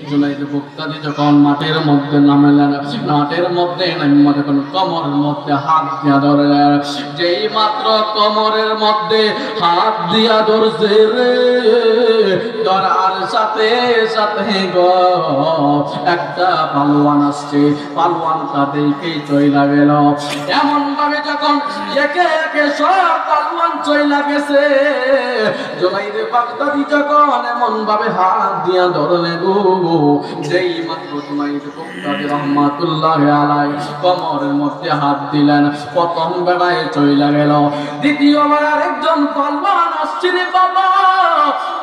জুনাইদ বুগদাদি যখন মাটির মধ্যে নামলেন, মাটির মধ্যে নামিয়ে যখন কোমরের মধ্যে হাত দিয়া ধরলেন, যেই মাত্র কোমরের মধ্যে হাত দিয়া ধরছে রে, ধরার সাথে সাথে গো একটা পালোয়ান আসছে, পালোয়ানটা দেখেই চইলা গেল। এমন ভাবে যখন একে একে সব পালোয়ান চইলা গেছে, জুনাইদ বাগদাদি যখন এমন ভাবে হাত দিয়া ধরলে গো, যেই মাত্র জুনাইদ বাগদাদি রহমাতুল্লাহ আলাইহি কোমরের মধ্যে হাত দিলেন, প্রথম বেলায় চইলা গেল। দ্বিতীয়বার আরেকজন পালোয়ান আসছে রে বাবা।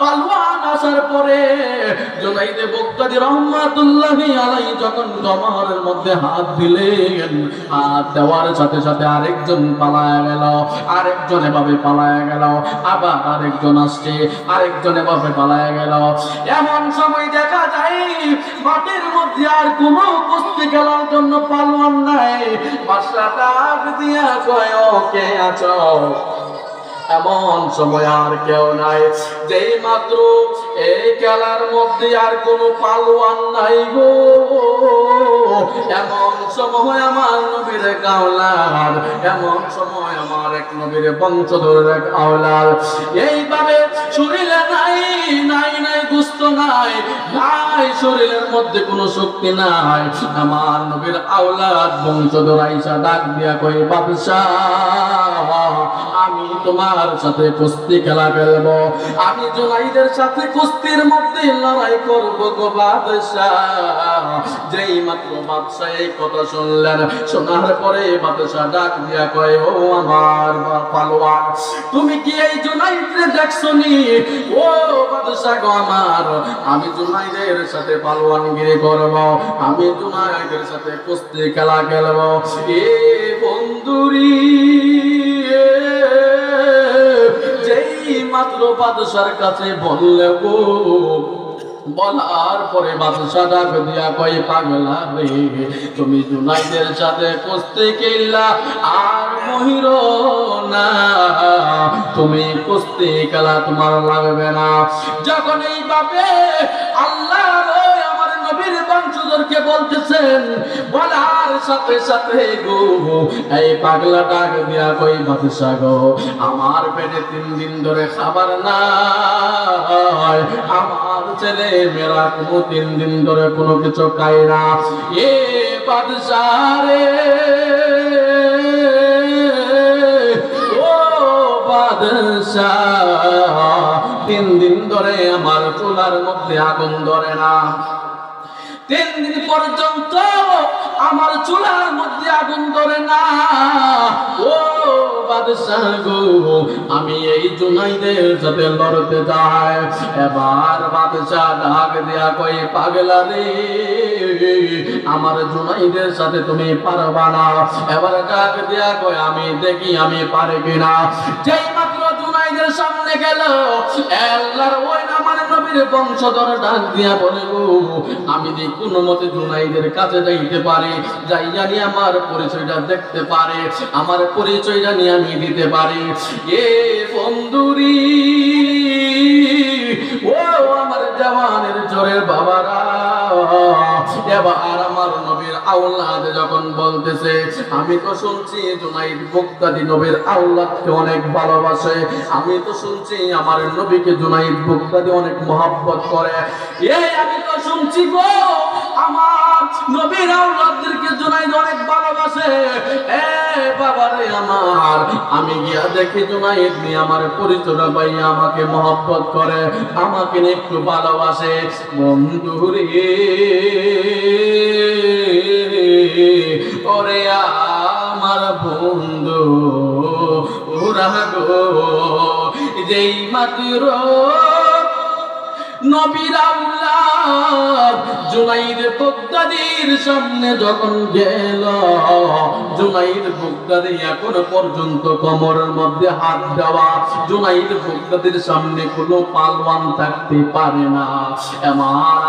পালোয়ান আসার পরে জুনাইদ বাগদাদি রহমাতুল্লাহ আলাইহি যখন কোমরের মধ্যে হাত দিলেন, হাত দেওয়ার সাথে সাথে আরেকজন পালায়া গেল, আরেকজন এভাবে পালায়া গেল, আবার আরেকজন আসছে, আরেকজন এভাবে পালায়া গেল। এমন সময় দেখা যায় মাঠের মধ্যে আর কোনো কুস্তি খেলার জন্য পালোয়ান নাই। বাদশা ডাক দিয়া কয়, ও কে আছো? এমন সময় আর কেউ নাই। যেই মাত্র এই খেলার মধ্যে আর কোনো পালোয়ান নাই গো, এমন সময় আমার নবীর এক আওলাদ, এমন সময় আমার এক নবীর বংশধরের এক আওলাদ এইভাবে শরীরে নাই নাই নাই গোস্ত নাই, নাই শরীরের মধ্যে কোনো শক্তি নাই। আমার নবীর আওলাদ বংশধর আইসা ডাক দিয়া কই, বাদশাহ আমি তোমার সাথে কুস্তি খেলা খেলবো, আমি জুনাইদের সাথে কুস্তির মধ্যে লড়াই করবো গো বাদশাহ। যেই মাত্র বাদশাহ এই কথা শুনলেন, শোনার পরে বাদশাহ ডাক দিয়া কয়, ও আমার পালোয়ান, তুমি কি এই জুনাইদরে দেখছনি? ও বাদশাহ গো আমার, আমি জুনাইদের সাথে পালোয়ানগিরি করবো, আমি জুনাইদের সাথে কুস্তি খেলা খেলবো। এ বন্ধুরি, মাত্র বাদশার কাছে বললে গো, বলার পরে বাদশা ডাক দিয়া কয়, পাগলা রে, তুমি জুনাইদের সাথে কুস্তি খেললা আর মহির না, তুমি কুস্তি খেলা তোমার লাগবে না। যখন এইভাবে আল্লাহ নবীর বংশধরকে বলতেছেন, বলার সাথে সাথে গো এই পাগলা ডাক দিয়া কই, বাদশা গো আমার পেটে 3 দিন ধরে খাবার নাই, আমার ছেলে মেয়েরা কোনো 3 দিন ধরে কোনো কিছু খায় না। এ বাদশা রে, ও বাদশা, 3 দিন ধরে আমার চুলার মধ্যে আগুন ধরে না, 3 দিন পর্যন্ত আমার চুলার মধ্যে আগুন ধরে না। ও বাদশা গো, আমি এই জুনাইদের সাথে লড়তে যাই। এবার বাদশা ডাক দিয়া কই, পাগলা রে, আমার জুনাইদের সাথে তুমি পারবা না। এবার ডাক দিয়া কই, আমি দেখি আমি পারি কিনা। যেই মাত্র জুনাইদের সামনে গেল, আল্লাহর ওই আমার নবীর বংশধর ডাক দিয়া বলে, গো আমি দেখি কোনো মতে জুনাইদের কাছে যাইতে পারি, যাইয়া নিয়ে আমার পরিচয়টা দেখতে পারে, আমার পরিচয়টা নিয়ে আমি দিতে পারি। এ বন্ধুরি, ও আমার জওয়ানের জোরের বাবারা, এবার আমার নবীর আওলাদ যখন বলতেছে, আমি তো শুনছি জুনাইদ বাগদাদি নবীর আওলাদকে অনেক ভালোবাসে, আমি তো শুনছি আমার নবীকে জুনাইদ বাগদাদি অনেক মহব্বত করে, এই আমি তো শুনছি গো আমার নবীর আওলাদদেরকে জুনাইদ অনেক ভালোবাসে। এ বাবারে আমার, আমি গিয়া দেখি জুনাইদ নিয়ে আমার পরিচয় পাইয়া আমাকে মহব্বত করে, আমাকে একটু ভালোবাসে। বন্ধুরে, ওরে আমার বন্ধু ওরা গো, যেই মাত্র নবীর আওলাদ জুনাইদ বাগদাদির সামনে যখন গেল, জুনাইদ বাগদাদি এখন পর্যন্ত কোমরের মধ্যে হাত দেওয়া, জুনাইদ বাগদাদির সামনে কোনো পালওয়ান থাকতে পারে না।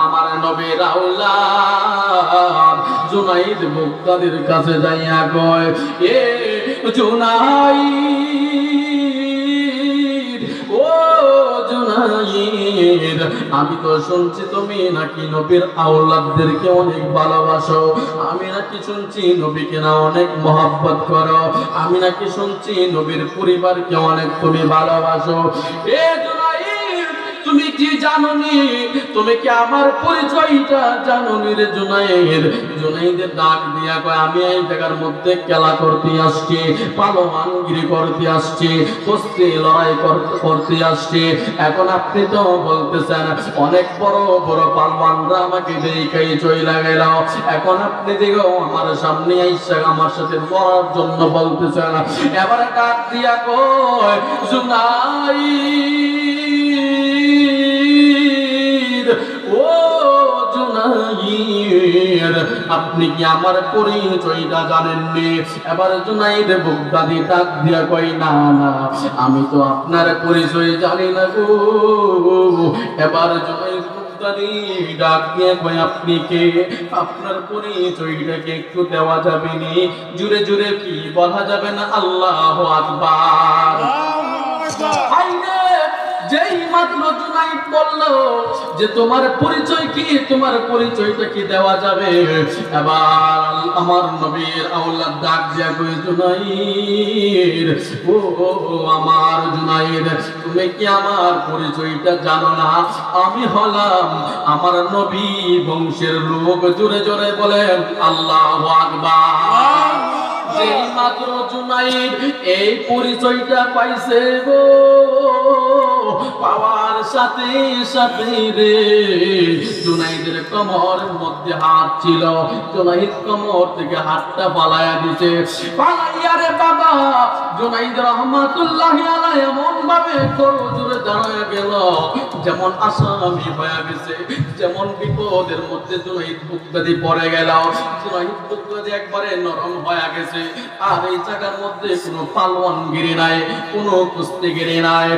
আমার নবীর আওলাদ জুনাইদ বাগদাদির কাছে যাইয়া কয়, এ জুনাইদ, ও জুনাইদ, জুনাইদ, আমি তো শুনছি তুমি নাকি নবীর আওলাদদেরকে অনেক ভালোবাসো, আমি নাকি শুনছি নবীকে না অনেক মহব্বত করো, আমি নাকি শুনছি নবীর পরিবারকে অনেক তুমি ভালোবাসো। এ জুনাইদ, তুমি কি জানোনি? তুমি কি আমার পরিচয়টা জানোনি রে জুনাইদ? জুনাইদের ডাক দিয়া কয়, আমি এই জায়গার মধ্যে খেলা করতে আসছি, পালোয়ানগিরি করতে আসছি, কুস্তি লড়াই করতে আসছি। এখন আপনি তো বলতেছেন অনেক বড় বড় পালোয়ানরা আমাকে দেখাই চইলা গেল, এখন আপনি দেখো আমার সামনে আইসা আমার সাথে লড়ার জন্য বলতেছেন। এবারে ডাক দিয়া কয়, জুনাইদ, ও জুনাইদ, আপনি কি আমার পরিচয়টা জানেননি? এবার জুনাইদ বুগদাদি ডাক দিয়া কই, না না, আমি তো আপনার পরিচয় জানি না গো। এবার জুনাইদ বুগদাদি ডাক দিয়া কই, আপনি কে? আপনার পরিচয়টাকে একটু দেওয়া যাবে নি? জুড়ে জুড়ে কি বলা যাবে না? আল্লাহু আকবার। যেই মাত্র জুনাইদ বলল যে তোমার পরিচয় কি, তোমার পরিচয়টা কি দেওয়া যাবে, এবার আমার নবীর আওলাদ ডাক দিয়া কই, জুনাইদ, ও আমার জুনাইদ, তুমি কি আমার পরিচয়টা জানো না? আমি হলাম আমার নবী বংশের লোক। জোরে জোরে বলেন আল্লাহু আকবার। যেই মাত্র জুনাইদ এই পরিচয়টা পাইছে গো, পাওয়ার সাথে সাথে রে জুনাইদের কোমরের মধ্যে হাত ছিল, জুনাইদ কোমর থেকে হাতটা পালায়া দিছে। পালাইয়া রে বাবা জুনাইদ রহমাতুল্লাহি আলাইহি এমন ভাবে জোরে দাঁড়ায় গেল যেমন আসামি হয়ে গেছে, যেমন বিপদের মধ্যে জুনাইদ বুগদাদি পড়ে গেল। জুনাইদ বুগদাদি একবারে নরম হয়ে গেছে, আর এই জায়গার মধ্যে কোনো পালোয়ানগিরি নাই, কোনো কুস্তিগিরি নাই।